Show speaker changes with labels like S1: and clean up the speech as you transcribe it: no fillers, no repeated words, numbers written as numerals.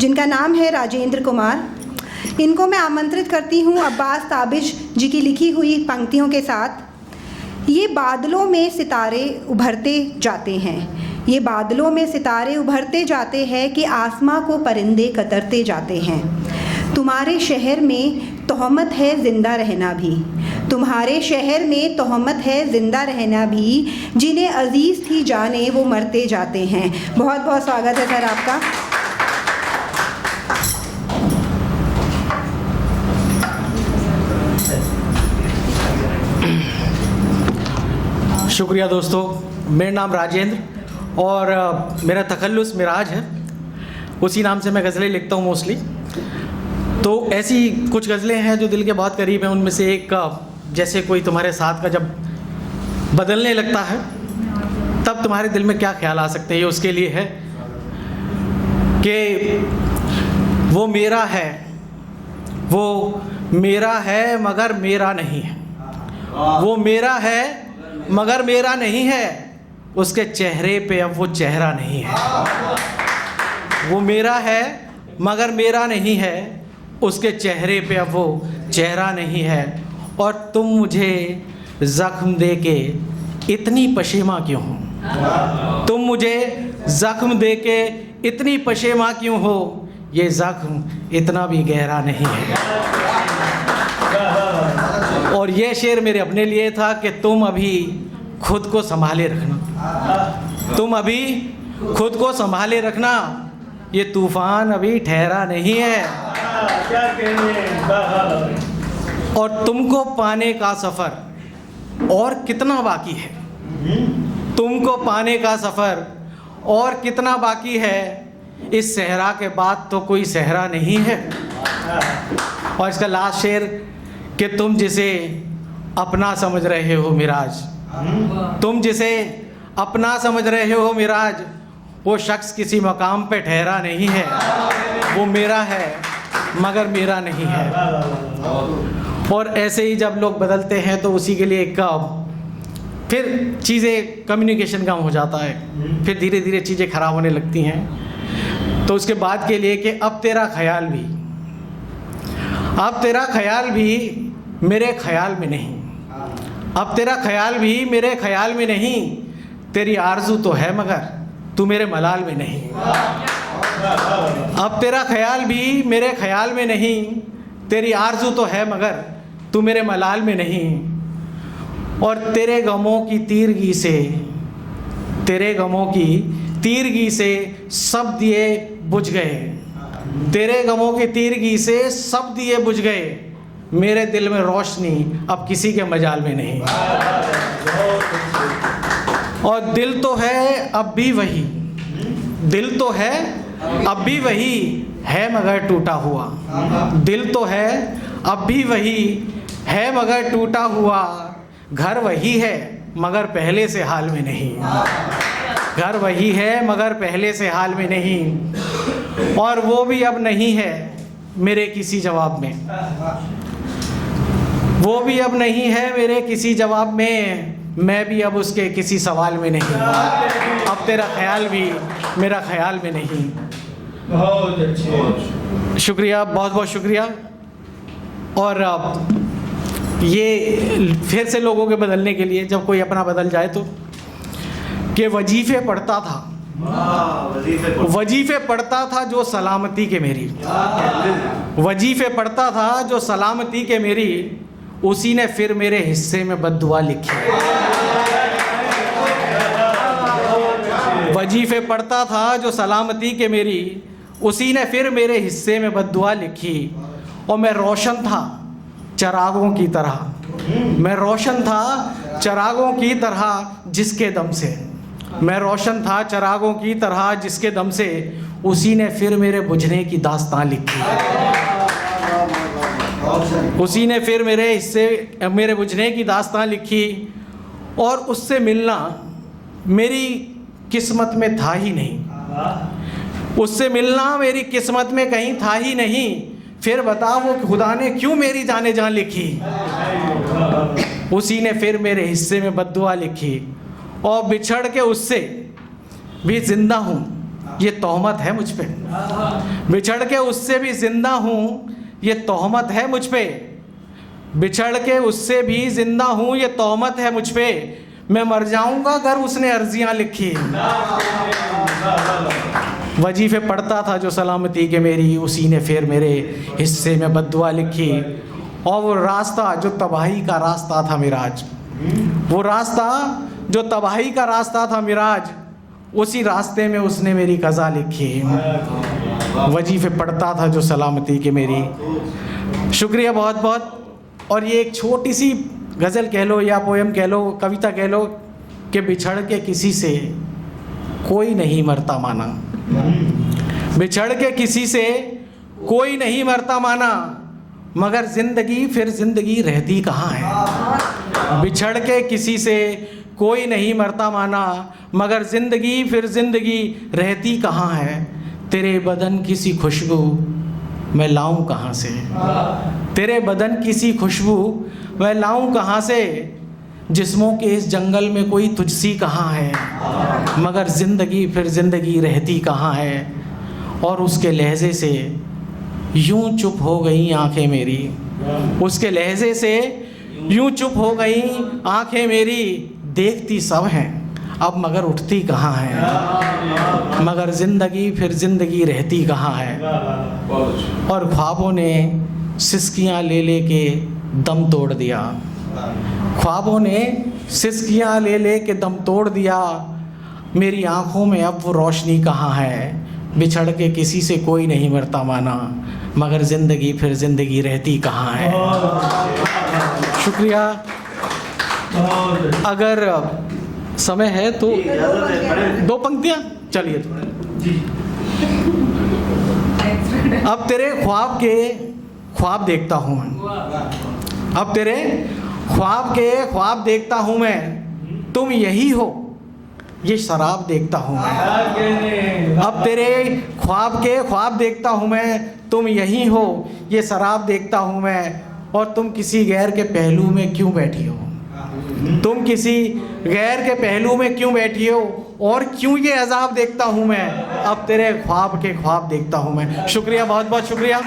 S1: जिनका नाम है राजेंद्र कुमार। इनको मैं आमंत्रित करती हूँ अब्बास ताबिश जी की लिखी हुई पंक्तियों के साथ। ये बादलों में सितारे उभरते जाते हैं, ये बादलों में सितारे उभरते जाते हैं कि आसमां को परिंदे कतरते जाते हैं। तुम्हारे शहर में तोहमत है ज़िंदा रहना भी, तुम्हारे शहर में तोहमत है ज़िंदा रहना भी, जिन्हें अजीज़ थी जाने वो मरते जाते हैं। बहुत बहुत स्वागत है सर आपका।
S2: शुक्रिया दोस्तों। मेरा नाम राजेंद्र और मेरा तखल्लुस मिराज है, उसी नाम से मैं गज़लें लिखता हूँ मोस्टली। तो ऐसी कुछ गज़लें हैं जो दिल के बहुत करीब हैं। उनमें से एक जैसे कोई तुम्हारे साथ का जब बदलने लगता है तब तुम्हारे दिल में क्या ख्याल आ सकते हैं, ये उसके लिए है कि वो मेरा है मगर मेरा नहीं है, वो मेरा है मगर मेरा नहीं है, उसके चेहरे पे अब वो चेहरा नहीं है। वो मेरा है मगर मेरा नहीं है, उसके चेहरे पे अब वो चेहरा नहीं है। और तुम मुझे ज़ख्म दे के इतनी पशेमा क्यों हो, तुम मुझे ज़ख्म दे के इतनी पशेमा क्यों हो, ये ज़ख्म इतना भी गहरा नहीं है। और ये शेर मेरे अपने लिए था कि तुम अभी खुद को संभाले रखना, तुम अभी खुद को संभाले रखना, ये तूफ़ान अभी ठहरा नहीं है। और तुमको पाने का सफ़र और कितना बाकी है, तुमको पाने का सफ़र और कितना बाकी है, इस सहरा के बाद तो कोई सहरा नहीं है। और इसका लास्ट शेर कि तुम जिसे अपना समझ रहे हो मिराज, तुम जिसे अपना समझ रहे हो मिराज, वो शख्स किसी मकाम पे ठहरा नहीं है, वो मेरा है मगर मेरा नहीं है। और ऐसे ही जब लोग बदलते हैं तो उसी के लिए एक फिर चीज़ें कम्युनिकेशन कम हो जाता है, फिर धीरे धीरे चीज़ें ख़राब होने लगती हैं। तो उसके बाद के लिए कि अब तेरा ख्याल भी, अब तेरा ख्याल भी मेरे ख्याल में नहीं, अब तेरा ख्याल भी मेरे ख्याल में नहीं, तेरी आरज़ू तो है मगर तू मेरे मलाल में नहीं। अब तेरा ख्याल भी मेरे ख्याल में नहीं, तेरी आरज़ू तो है मगर तू मेरे मलाल में नहीं। और तेरे गमों की तीरगी से, तेरे गमों की तीरगी से सब दिए बुझ गए, तेरे गमों की तीरगी से सब दिए बुझ गए, मेरे दिल में रोशनी अब किसी के मजाल में नहीं। और दिल तो है अब भी वही, दिल तो है अब भी वही है मगर टूटा हुआ, दिल तो है अब भी वही है मगर टूटा हुआ, घर वही है मगर पहले से हाल में नहीं, घर वही है मगर पहले से हाल में नहीं। और वो भी अब नहीं है मेरे किसी जवाब में, वो भी अब नहीं है मेरे किसी जवाब में, मैं भी अब उसके किसी सवाल में नहीं, अब तेरा ख्याल भी मेरा ख्याल में नहीं।
S3: बहुत अच्छे,
S2: शुक्रिया, बहुत बहुत शुक्रिया। और ये फिर से लोगों के बदलने के लिए, जब कोई अपना बदल जाए तो, कि वजीफ़े पढ़ता था, वजीफ़े पढ़ता था जो सलामती के मेरी, वजीफ़े पढ़ता था जो सलामती के मेरी, उसी ने फिर मेरे हिस्से में बद्दुआ लिखी। वजीफ़े पढ़ता था जो सलामती के मेरी, उसी ने फिर मेरे हिस्से में बद्दुआ लिखी। और मैं रोशन था चरागों की तरह, मैं रोशन था चरागों की तरह जिसके दम से, मैं रोशन था चरागों की तरह जिसके दम से, उसी ने फिर मेरे बुझने की दास्तां लिखी, उसी ने फिर मेरे हिस्से मेरे बुझने की दास्तां लिखी। और उससे मिलना मेरी किस्मत में था ही नहीं, उससे मिलना मेरी किस्मत में कहीं था ही नहीं, फिर बता वो खुदा ने क्यों मेरी जाने जान लिखी, उसी ने फिर मेरे हिस्से में बद्दुआ लिखी। और बिछड़ के उससे भी ज़िंदा हूँ, ये तोहमत है मुझ पे। बिछड़ के उससे भी जिंदा हूँ, ये तोहमत है मुझ पे। बिछड़ के उससे भी जिंदा हूँ, ये तोहमत है मुझ पे। मैं मर जाऊंगा अगर उसने अर्जियां लिखी। वजीफे पढ़ता था जो सलामती के मेरी, उसी ने फिर मेरे हिस्से में बद्दुआ लिखी। और वो रास्ता जो तबाही का रास्ता था मिराज, वो रास्ता जो तबाही का रास्ता था मिराज, उसी रास्ते में उसने मेरी कज़ा लिखी। वजीफे पढ़ता था जो सलामती के मेरी। शुक्रिया बहुत बहुत। और ये एक छोटी सी गज़ल कह लो या पोएम कह लो, कविता कह लो कि बिछड़ के किसी से कोई नहीं मरता माना। बिछड़ के किसी से कोई नहीं मरता माना, मगर ज़िंदगी फिर ज़िंदगी रहती कहाँ है। बिछड़ के किसी से कोई नहीं मरता माना, मगर ज़िंदगी फिर ज़िंदगी रहती कहाँ है। तेरे बदन की सी खुशबू मैं लाऊं कहाँ से। तेरे बदन की सी खुशबू मैं लाऊं कहाँ से। जिस्मों के इस जंगल में कोई तुझसी कहाँ है, मगर ज़िंदगी फिर ज़िंदगी रहती कहाँ है। और उसके लहजे से यूं चुप हो गई आंखें मेरी, उसके लहजे से यूं चुप हो गई आंखें मेरी। देखती सब हैं अब मगर उठती कहाँ है, मगर ज़िंदगी फिर ज़िंदगी रहती कहाँ है। और ख्वाबों ने सिसकियाँ ले ले के दम तोड़ दिया। ख्वाबों ने सिसकियाँ ले ले के दम तोड़ दिया। मेरी आँखों में अब वो रोशनी कहाँ है। बिछड़ के किसी से कोई नहीं मरता माना, मगर ज़िंदगी फिर ज़िंदगी रहती कहाँ है। शुक्रिया। अगर समय है तो दो पंक्तियाँ चलिए। अब तेरे ख्वाब के ख्वाब देखता हूँ मैं, अब तेरे ख्वाब के ख्वाब देखता हूँ मैं। तुम यही हो ये शराब देखता हूँ मैं। अब तेरे ख्वाब के ख्वाब देखता हूँ मैं। तुम यही हो ये शराब देखता हूँ मैं। और तुम किसी गैर के पहलू में क्यों बैठी हो, तुम किसी गैर के पहलू में क्यों बैठी हो। और क्यों ये अजाब देखता हूँ मैं, अब तेरे ख्वाब के ख्वाब देखता हूँ मैं। शुक्रिया, बहुत बहुत शुक्रिया।